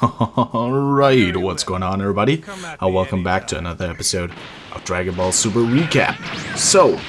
Alright, what's going on everybody? Welcome back to another episode of Dragon Ball Super Recap. So,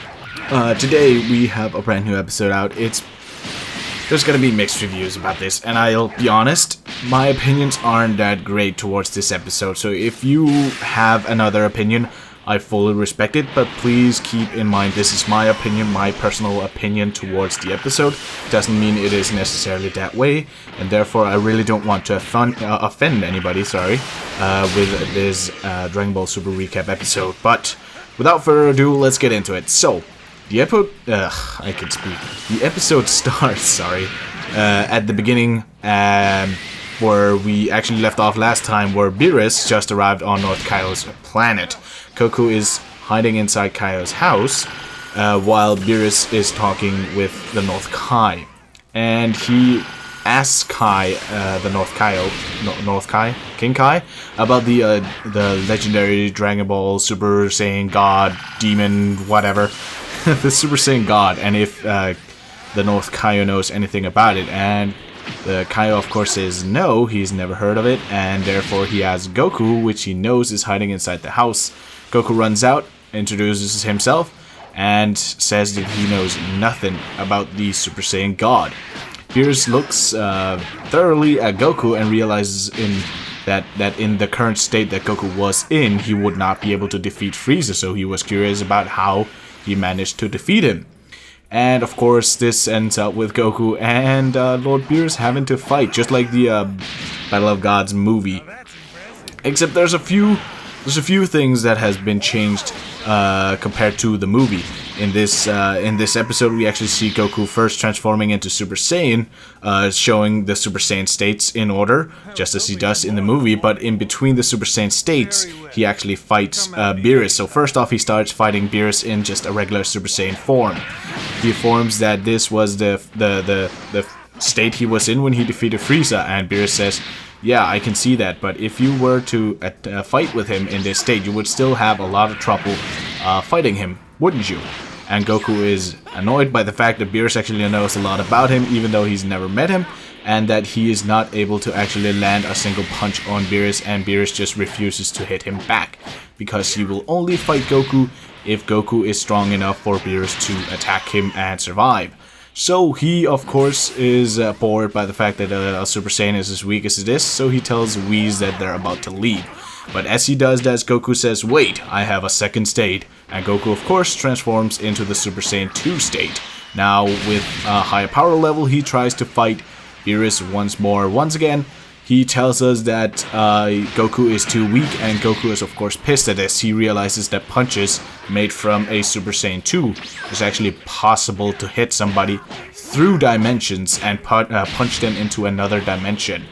today we have a brand new episode out. There's gonna be mixed reviews about this, and I'll be honest, my opinions aren't that great towards this episode. So if you have another opinion, I fully respect it, but please keep in mind this is my opinion, my personal opinion towards the episode. Doesn't mean it is necessarily that way, and therefore I really don't want to offend anybody, with this Dragon Ball Super Recap episode. But without further ado, let's get into it. So, the episode, I can speak. The episode starts, at the beginning, where we actually left off last time, where Beerus just arrived on North Kaio's planet. Goku is hiding inside Kaio's house, while Beerus is talking with the North Kai. And he asks Kai, King Kai, about the legendary Dragon Ball Super Saiyan God, Demon, whatever, the Super Saiyan God, and if the North Kaio knows anything about it. And the Kaio, of course, says no, he's never heard of it, and therefore he asks Goku, which he knows is hiding inside the house. Goku runs out, introduces himself, and says that he knows nothing about the Super Saiyan God. Beerus looks thoroughly at Goku and realizes that in the current state that Goku was in, he would not be able to defeat Frieza, so he was curious about how he managed to defeat him. And of course, this ends up with Goku and Lord Beerus having to fight, just like the Battle of Gods movie. Except there's a few things that has been changed compared to the movie. In this episode, we actually see Goku first transforming into Super Saiyan, showing the Super Saiyan states in order, just as he does in the movie. But in between the Super Saiyan states, he actually fights Beerus. So first off, he starts fighting Beerus in just a regular Super Saiyan form. He informs that this was the state he was in when he defeated Frieza, and Beerus says, "Yeah, I can see that, but if you were to fight with him in this state, you would still have a lot of trouble fighting him, wouldn't you?" And Goku is annoyed by the fact that Beerus actually knows a lot about him, even though he's never met him, and that he is not able to actually land a single punch on Beerus, and Beerus just refuses to hit him back, because he will only fight Goku if Goku is strong enough for Beerus to attack him and survive. So he, of course, is bored by the fact that a Super Saiyan is as weak as it is, so he tells Whis that they're about to leave. But as he does that, Goku says, "Wait, I have a second state." And Goku, of course, transforms into the Super Saiyan 2 state. Now, with a higher power level, he tries to fight Beerus once more. Once again, he tells us that Goku is too weak, and Goku is, of course, pissed at this. He realizes that punches made from a Super Saiyan 2 is actually possible to hit somebody through dimensions and punch them into another dimension.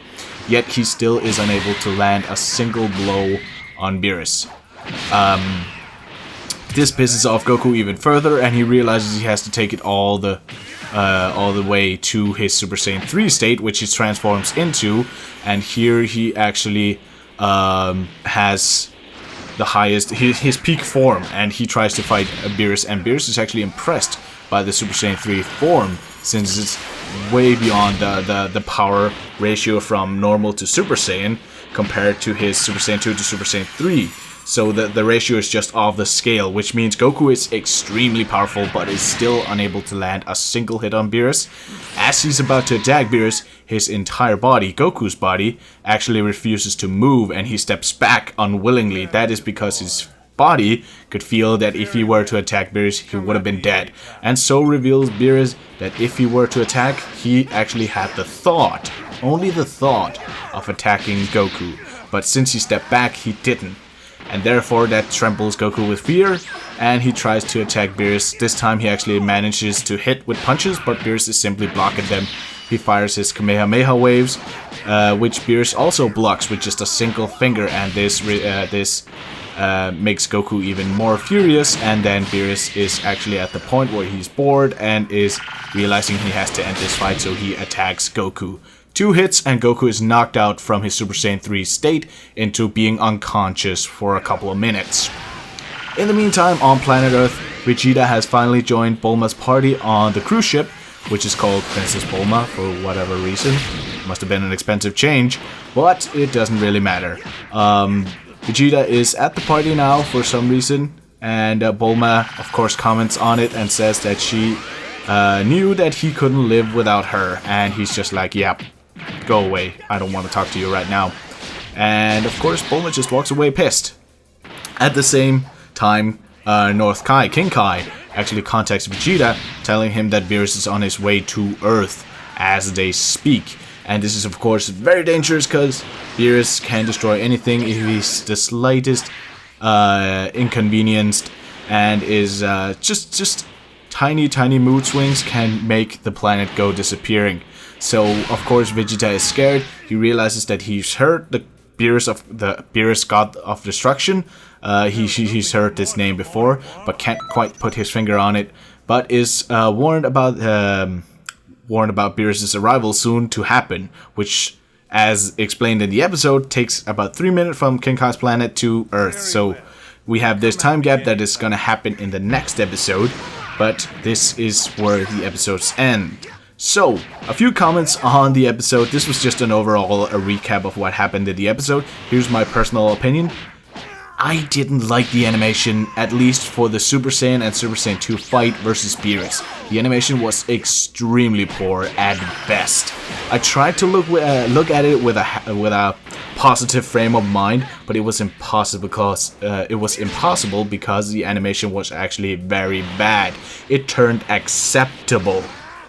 Yet he still is unable to land a single blow on Beerus. This pisses off Goku even further, and he realizes he has to take it all the way to his Super Saiyan 3 state, which he transforms into, and here he actually has the highest, his peak form, and he tries to fight Beerus, and Beerus is actually impressed by the Super Saiyan 3 form, since it's way beyond the power ratio from normal to Super Saiyan compared to his Super Saiyan 2 to Super Saiyan 3. So the ratio is just off the scale, which means Goku is extremely powerful but is still unable to land a single hit on Beerus. As he's about to attack Beerus, his entire body, Goku's body, actually refuses to move, and he steps back unwillingly. That is because his body could feel that if he were to attack Beerus, he would have been dead. And so reveals Beerus that if he were to attack, he actually had the thought, only the thought, of attacking Goku. But since he stepped back, he didn't. And therefore that trembles Goku with fear, and he tries to attack Beerus. This time he actually manages to hit with punches, but Beerus is simply blocking them. He fires his Kamehameha waves, which Beerus also blocks with just a single finger, and this makes Goku even more furious, and then Beerus is actually at the point where he's bored and is realizing he has to end this fight, so he attacks Goku. 2 hits and Goku is knocked out from his Super Saiyan 3 state into being unconscious for a couple of minutes. In the meantime, on planet Earth, Vegeta has finally joined Bulma's party on the cruise ship, which is called Princess Bulma for whatever reason. Must have been an expensive change, but it doesn't really matter. Vegeta is at the party now for some reason, and Bulma, of course, comments on it and says that she knew that he couldn't live without her, and he's just like, yep, go away, I don't want to talk to you right now. And of course, Bulma just walks away pissed. At the same time, North Kai, King Kai, actually contacts Vegeta, telling him that Beerus is on his way to Earth as they speak. And this is of course very dangerous because Beerus can destroy anything if he's the slightest inconvenienced, and is just tiny mood swings can make the planet go disappearing. So of course Vegeta is scared. He realizes that he's heard the Beerus God of Destruction. He's heard this name before, but can't quite put his finger on it. But is warned about Beerus' arrival soon to happen, which, as explained in the episode, takes about 3 minutes from King Kai's planet to Earth. So we have this time gap that is gonna happen in the next episode, but this is where the episodes end. So, a few comments on the episode. This was just an overall recap of what happened in the episode. Here's my personal opinion. I didn't like the animation, at least for the Super Saiyan and Super Saiyan 2 fight versus Beerus. The animation was extremely poor at best. I tried to look at it with a positive frame of mind, but it was impossible because the animation was actually very bad. It turned acceptable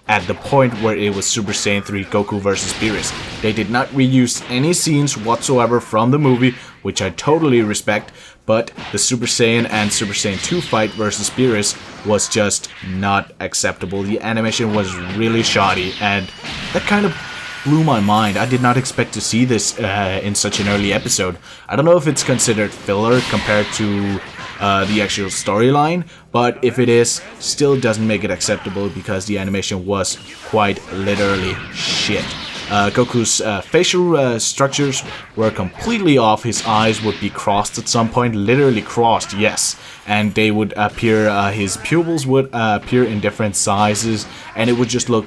at the point where it was Super Saiyan 3 Goku versus Beerus. They did not reuse any scenes whatsoever from the movie, which I totally respect, but the Super Saiyan and Super Saiyan 2 fight versus Beerus was just not acceptable. The animation was really shoddy, and that kind of blew my mind. I did not expect to see this in such an early episode. I don't know if it's considered filler compared to the actual storyline, but if it is, still doesn't make it acceptable because the animation was quite literally shit. Goku's facial structures were completely off. His eyes would be crossed at some point, literally crossed, yes. And they would appear, his pupils would appear in different sizes, and it would just look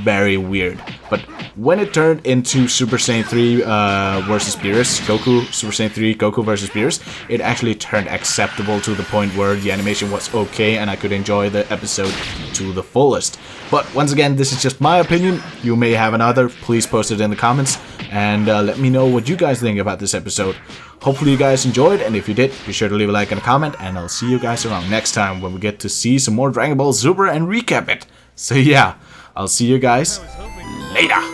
very weird. But when it turned into Super Saiyan 3 versus Beerus, Super Saiyan 3 Goku versus Beerus, it actually turned acceptable to the point where the animation was okay and I could enjoy the episode to the fullest. But once again, this is just my opinion. You may have another. Please post it in the comments and let me know what you guys think about this episode. Hopefully you guys enjoyed, and if you did, be sure to leave a like and a comment, and I'll see you guys around next time when we get to see some more Dragon Ball Super and recap it. So yeah, I'll see you guys later.